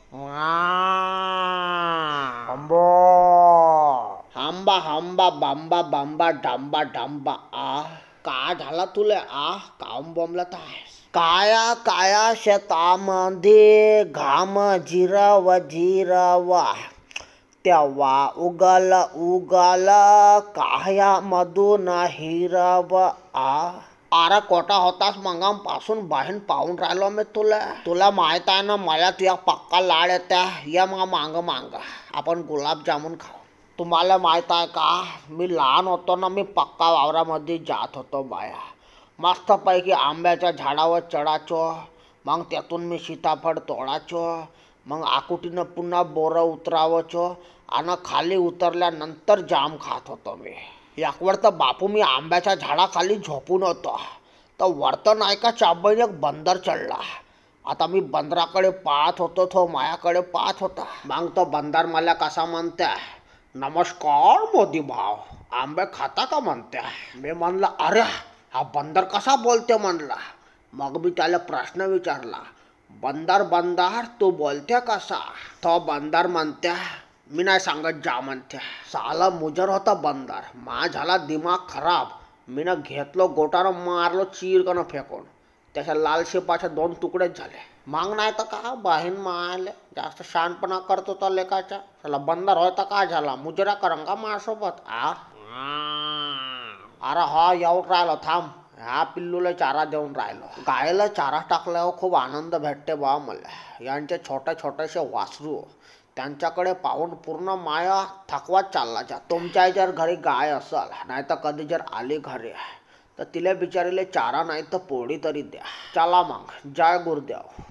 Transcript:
हंबा हंबा बांबा बांबा डांबा डांबा काय झाला तुला काम बोंबलत आहेस? काया काया शेतामध्ये घाम झिरवा तेव्हा उगल उगल काह्यामधून हिरवा अरे कोटा होतास मंगापासून बहीण पाहून राहिलो मी तुला माहित आहे ना मला तुझ्या पक्का लाड येत्या. या मग मांग आपण गुलाबजामुन खाऊ. तुम्हाला माहित आहे का मी लहान होतो ना मी पक्का वावरामध्ये जात होतो बाया. मस्तपैकी आंब्याच्या झाडावर चढायचो, मग त्यातून मी सीताफळ तोडायचो, मग आकुटीनं पुन्हा बोरं उतरावायचो आणि खाली उतरल्यानंतर जाम खात होतो मी. एकवेळ तर बापू मी आंब्याच्या झाडाखाली झोपून होतो तर वरतं नाही का चाबईने एक बंदर चढला. आता मी बंदराकडे पाहत होतो, तो मायाकडे पाहत होता. मग तो बंदर मला कसा म्हणते, नमस्कार मोदी भाव, आंबे खाता का म्हणते. मी म्हणलं अरे हा बंदर कसा बोलते म्हणला. मग मी त्याला प्रश्न विचारला, बंदर बंदर तू बोलते कसा. तो बंदर म्हणते, मी नाही सांगत जा म्हणते. साला मुजर होता बंदर. मा झाला दिमाग खराब. मी ना घेतलो गोटानं मारलो चिरकनं फेकून. त्याच्या लाल शेपाचे 2 तुकडेच झाले. मग नाही तर का बहीण मायले जास्त शहाणपणा करतो तर लेकाच्या. त्याला बंदर होता का झाला मुजरा करंग का माझ्यासोबत. अरे हा येऊन राहिलो थांब. ह्या पिल्लूला चारा देऊन राहिलो. गायला चारा टाकल्यावर खूप आनंद भेटते बा मला. यांचे छोटे छोटेसे वासरू त्यांच्याकडे पाहून पूर्ण माया थकवात चालला जा. तुमच्या जर घरी गाय असेल नाही तर कधी जर आली घरी तर तिला बिचारीले चारा नाही तर पोळी तरी द्या. चला मग, जय गुरुदेव.